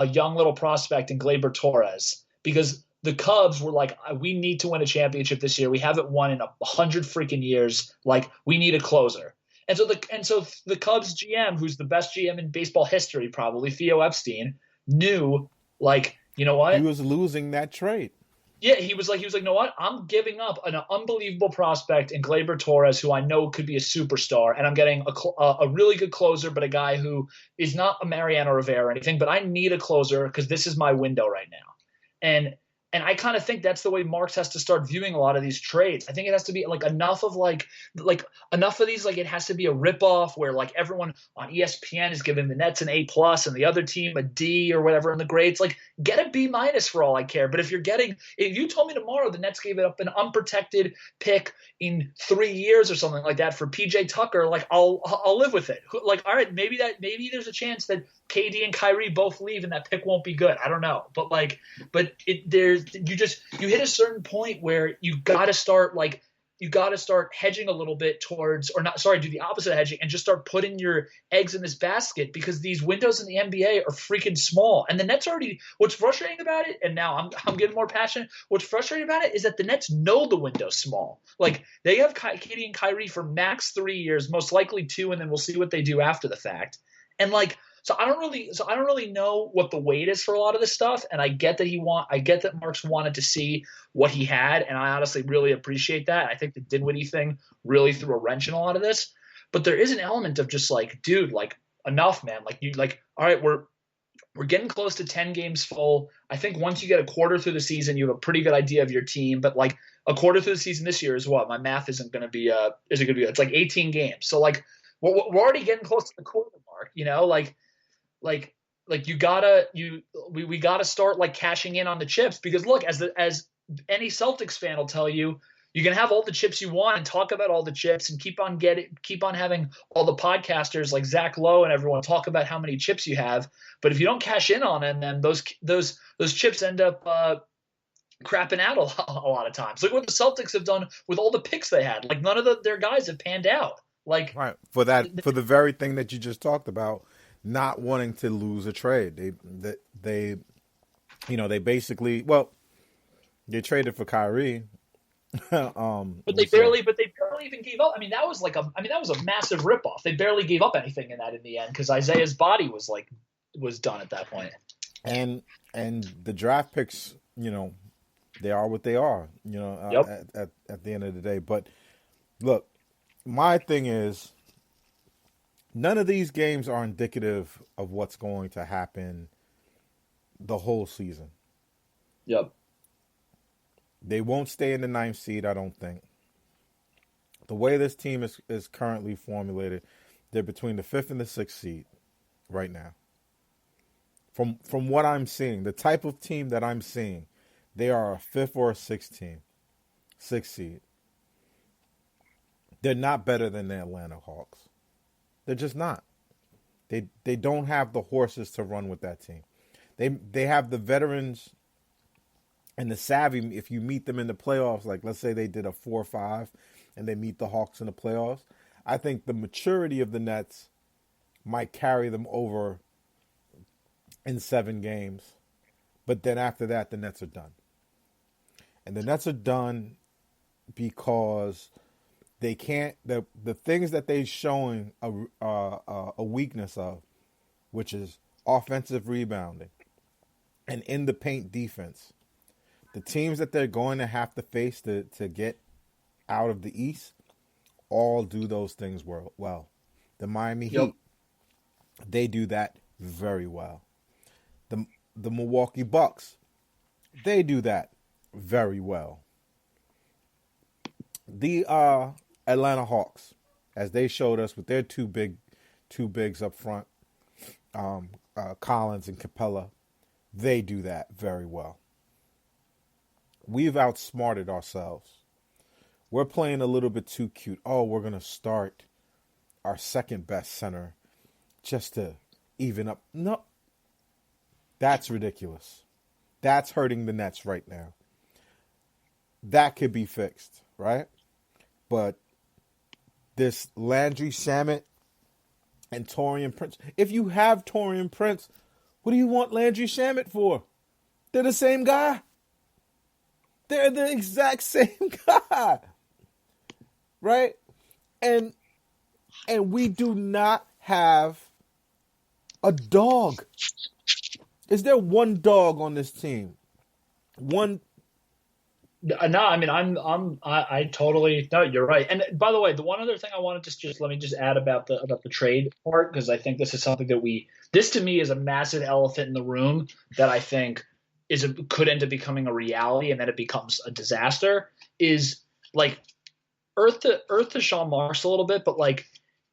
a young little prospect in Gleyber Torres because the Cubs were like, we need to win a championship this year. We haven't won in 100 freaking years. Like, we need a closer. And so the Cubs GM, who's the best GM in baseball history, probably Theo Epstein, knew like, you know He what? was losing that trade. Yeah, he was like, you know what? I'm giving up an unbelievable prospect in Gleyber Torres, who I know could be a superstar, and I'm getting a really good closer, but a guy who is not a Mariano Rivera or anything. But I need a closer because this is my window right now, and and I kind of think that's the way Marks has to start viewing a lot of these trades. I think it has to be like enough of like enough of these like it has to be a ripoff where like everyone on ESPN is giving the Nets an A+ and the other team a D or whatever in the grades. Like get a B- for all I care. But if you told me tomorrow the Nets gave it up an unprotected pick in 3 years or something like that for PJ Tucker, like I'll live with it. Like all right, maybe there's a chance that KD and Kyrie both leave and that pick won't be good. I don't know, but you hit a certain point where you got to start hedging a little bit towards, or not, sorry, do the opposite of hedging and just start putting your eggs in this basket because these windows in the NBA are freaking small. And the Nets what's frustrating about it, and now I'm getting more passionate. What's frustrating about it is that the Nets know the window's small. Like they have KD and Kyrie for max 3 years, most likely two, and then we'll see what they do after the fact. And like, so I don't really know what the weight is for a lot of this stuff, and I get that Marks wanted to see what he had, and I honestly really appreciate that. I think the Dinwiddie thing really threw a wrench in a lot of this, but there is an element of just like, dude, like enough, man. Like you like, all right, we're getting close to 10 games full. I think once you get a quarter through the season, you have a pretty good idea of your team, but like a quarter through the season this year is what my math isn't going to be it's like 18 games. So like we're already getting close to the quarter mark, like we gotta start like cashing in on the chips because look, as any Celtics fan will tell you, you can have all the chips you want and talk about all the chips and keep on having all the podcasters like Zach Lowe and everyone talk about how many chips you have, but if you don't cash in on them, then those chips end up crapping out a lot of times. Look what the Celtics have done with all the picks they had. Like none of their guys have panned out. Like Right. For the very thing that you just talked about, not wanting to lose a trade. They they basically, well, they traded for Kyrie. So But they barely even gave up. I mean that was a massive ripoff. They barely gave up anything in that in the end because Isaiah's body was done at that point. and the draft picks, they are what they are, Yep. at the end of the day. But look, my thing is, none of these games are indicative of what's going to happen the whole season. Yep. They won't stay in the ninth seed, I don't think. The way this team is currently formulated, they're between the fifth and the sixth seed right now. From what I'm seeing, the type of team that I'm seeing, they are a fifth or a sixth team, sixth seed. They're not better than the Atlanta Hawks. They're just not. They don't have the horses to run with that team. They have the veterans and the savvy. If you meet them in the playoffs, like let's say they did a 4-5 and they meet the Hawks in the playoffs, I think the maturity of the Nets might carry them over in 7 games. But then after that, the Nets are done. And the Nets are done because they can't, the things that they're showing a weakness of, which is offensive rebounding and in the paint defense. The teams that they're going to have to face to get out of the East all do those things well. The Miami Yep. Heat, they do that very well. The Milwaukee Bucks, they do that very well. The Atlanta Hawks, as they showed us with their two bigs up front, Collins and Capella, they do that very well. We've outsmarted ourselves. We're playing a little bit too cute. Oh, we're going to start our second best center just to even up. No, that's ridiculous. That's hurting the Nets right now. That could be fixed, right? But this Landry Shamet and Torian Prince, if you have Torian Prince, What do you want Landry Shamet for? They're the same guy. They're the exact same guy. Right? And we do not have a dog. Is there one dog on this team? One. No, I mean, I totally, no, you're right. And by the way, the one other thing I wanted to just let me just add about the trade part, because I think this is something that this to me is a massive elephant in the room that I think could end up becoming a reality, and then it becomes a disaster. Is like earth to Sean Marks a little bit, but like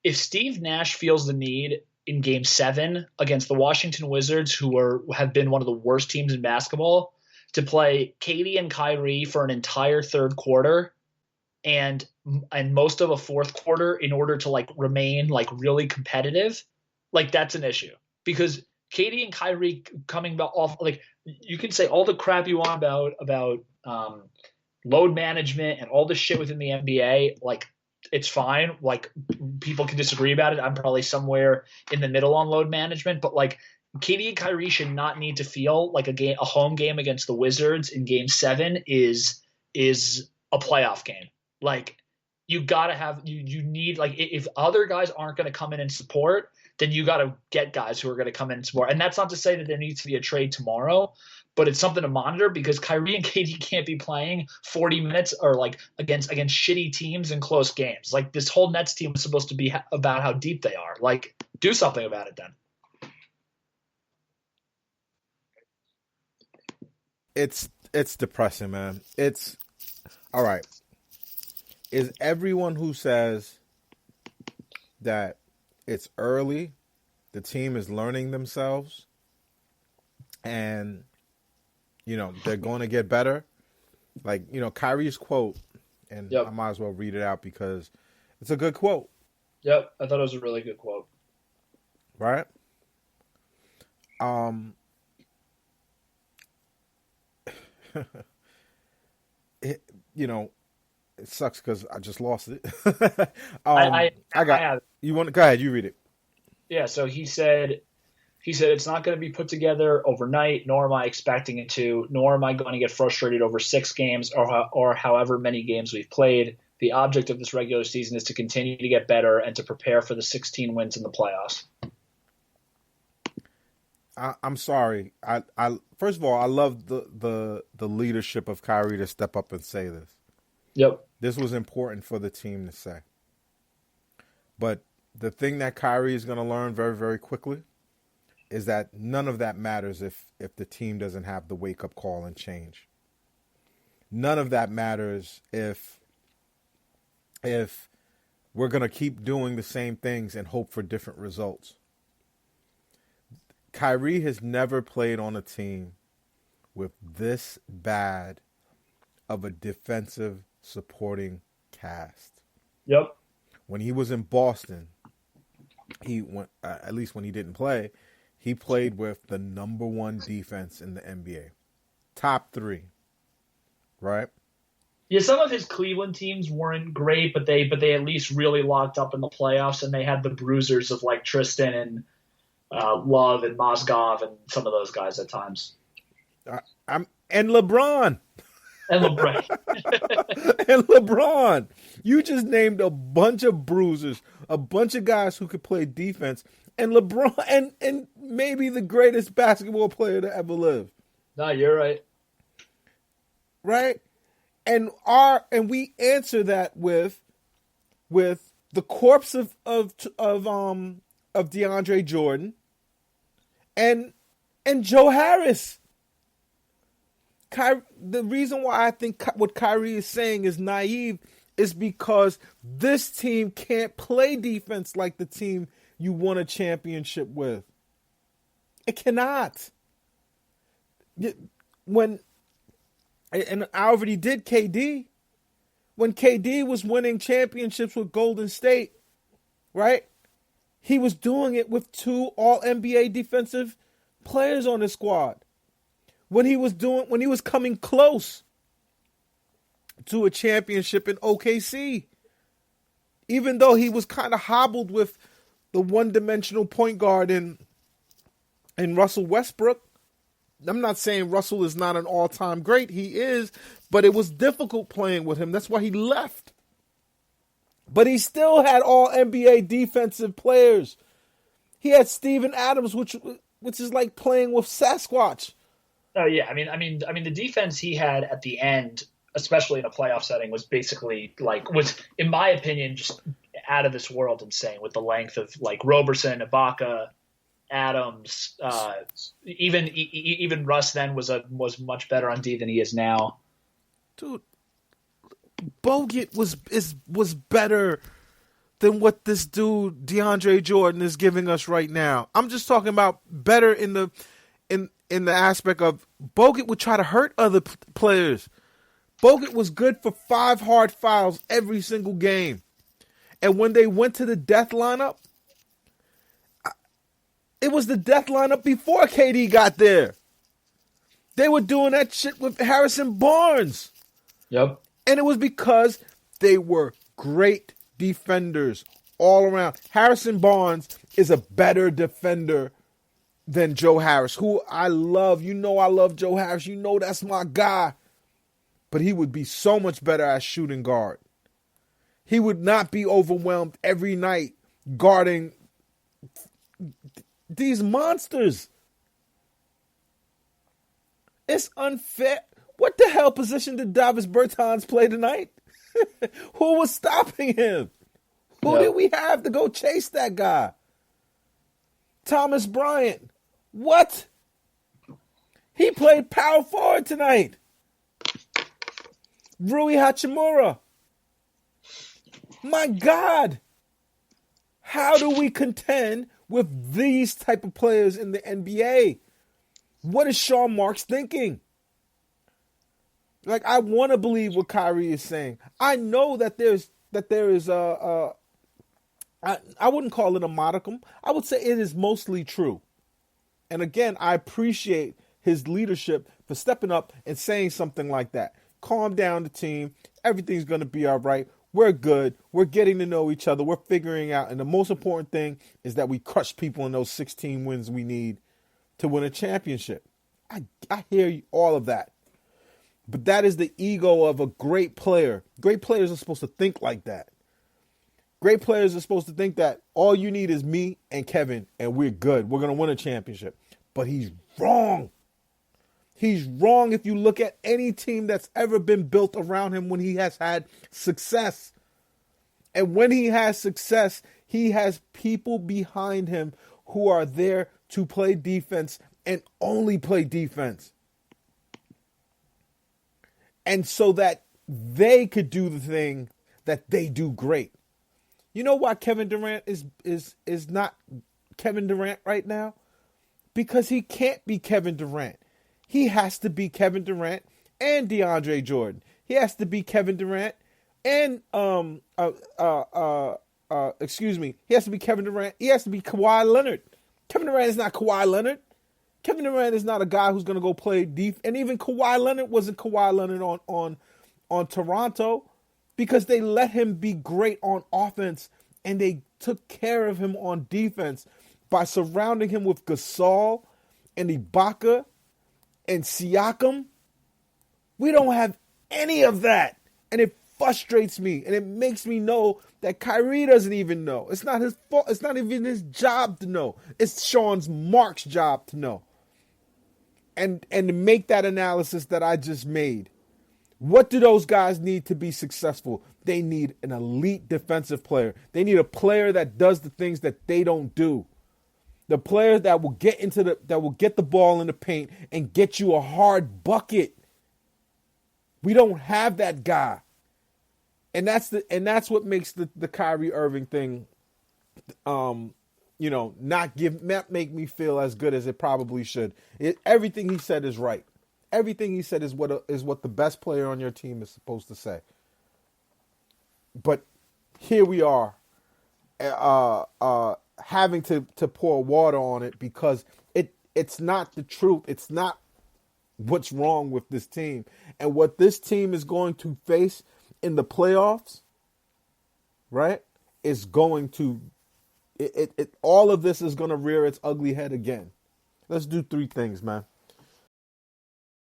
if Steve Nash feels the need in Game 7 against the Washington Wizards, who have been one of the worst teams in basketball, to play Katie and Kyrie for an entire third quarter and most of a fourth quarter in order to like remain like really competitive, like that's an issue. Because Katie and Kyrie coming off, like you can say all the crap you want about load management and all the shit within the NBA, like it's fine. Like people can disagree about it. I'm probably somewhere in the middle on load management, but like Katie and Kyrie should not need to feel like a home game against the Wizards in Game 7 is a playoff game. Like you gotta have you need, like, if other guys aren't going to come in and support, then you got to get guys who are going to come in and support. And that's not to say that there needs to be a trade tomorrow, but it's something to monitor, because Kyrie and Katie can't be playing 40 minutes or like against shitty teams in close games. Like this whole Nets team was supposed to be about how deep they are. Like do something about it then. It's depressing, man. It's all right. Is everyone who says that it's early, the team is learning themselves, and they're going to get better? Like, Kyrie's quote, and Yep. I might as well read it out because it's a good quote. Yep, I thought it was a really good quote. Right? It sucks because I just lost it. I got have. you. Want to go ahead? You read it. Yeah, so he said it's not going to be put together overnight, nor am I expecting it to, nor am I going to get frustrated over 6 games or however many games we've played. The object of this regular season is to continue to get better and to prepare for the 16 wins in the playoffs. I'm sorry. I first of all, I love the leadership of Kyrie to step up and say this. Yep. This was important for the team to say. But the thing that Kyrie is going to learn very, very quickly is that none of that matters if the team doesn't have the wake-up call and change. None of that matters if we're going to keep doing the same things and hope for different results. Kyrie has never played on a team with this bad of a defensive supporting cast. Yep. When he was in Boston, he went, at least when he didn't play, he played with the number 1 defense in the NBA. Top 3. Right? Yeah, some of his Cleveland teams weren't great, but they at least really locked up in the playoffs, and they had the bruisers of like Tristan and Love and Mozgov and some of those guys at times. And LeBron. And LeBron. And LeBron. You just named a bunch of bruisers, a bunch of guys who could play defense, and LeBron and maybe the greatest basketball player to ever live. No, you're right. Right? And we answer that with the corpse of DeAndre Jordan and Joe Harris. The reason why I think what Kyrie is saying is naive is because this team can't play defense like the team you won a championship with. It cannot. And I already did KD. When KD was winning championships with Golden State, right? He was doing it with 2 All-NBA defensive players on his squad. When he was coming close to a championship in OKC, even though he was kind of hobbled with the one-dimensional point guard in And Russell Westbrook, I'm not saying Russell is not an all-time great. He is, but it was difficult playing with him. That's why he left. But he still had all NBA defensive players. He had Steven Adams, which is like playing with Sasquatch. Oh yeah, the defense he had at the end, especially in a playoff setting, was basically was in my opinion just out of this world insane with the length of like Roberson, Ibaka, Adams, even Russ then was much better on D than he is now. Dude, Bogut was better than what this dude DeAndre Jordan is giving us right now. I'm just talking about better in the aspect of Bogut would try to hurt other players. Bogut was good for 5 hard fouls every single game. And when they went to the death lineup, it was the death lineup before KD got there. They were doing that shit with Harrison Barnes. Yep. And it was because they were great defenders all around. Harrison Barnes is a better defender than Joe Harris, who I love. You know I love Joe Harris. You know that's my guy. But he would be so much better as shooting guard. He would not be overwhelmed every night guarding these monsters. It's unfair. What the hell position did Davis Bertans play tonight? Who was stopping him? Who did we have to go chase that guy? Thomas Bryant. What? He played power forward tonight. Rui Hachimura. My God. How do we contend with these type of players in the NBA? What is Sean Marks thinking? Like, I want to believe what Kyrie is saying. I know that there is I wouldn't call it a modicum. I would say it is mostly true. And again, I appreciate his leadership for stepping up and saying something like that. Calm down the team. Everything's going to be all right. We're good. We're getting to know each other. We're figuring out. And the most important thing is that we crush people in those 16 wins we need to win a championship. I hear all of that. But that is the ego of a great player. Great players are supposed to think like that. Great players are supposed to think that all you need is me and Kevin, and we're good. We're going to win a championship. But he's wrong. He's wrong if you look at any team that's ever been built around him when he has had success. And when he has success, he has people behind him who are there to play defense and only play defense. And so that they could do the thing that they do great. You know why Kevin Durant is not Kevin Durant right now? Because he can't be Kevin Durant. He has to be Kevin Durant and DeAndre Jordan. He has to be Kevin Durant and He has to be Kevin Durant. He has to be Kawhi Leonard. Kevin Durant is not Kawhi Leonard. Kevin Durant is not a guy who's going to go play deep. And even Kawhi Leonard wasn't Kawhi Leonard on Toronto because they let him be great on offense and they took care of him on defense by surrounding him with Gasol and Ibaka and Siakam. We don't have any of that. And it frustrates me. And it makes me know that Kyrie doesn't even know. It's not his fault. It's not even his job to know. It's Sean Marks' job to know. And to make that analysis that I just made. What do those guys need to be successful? They need an elite defensive player. They need a player that does the things that they don't do. The player that will get the ball in the paint and get you a hard bucket. We don't have that guy. And that's what makes the Kyrie Irving thing not make me feel as good as it probably should. Everything he said is right. Everything he said is what the best player on your team is supposed to say. But here we are, having to pour water on it because it's not the truth. It's not what's wrong with this team. And what this team is going to face in the playoffs, right, is going to all of this is going to rear its ugly head again. Let's do three things, man.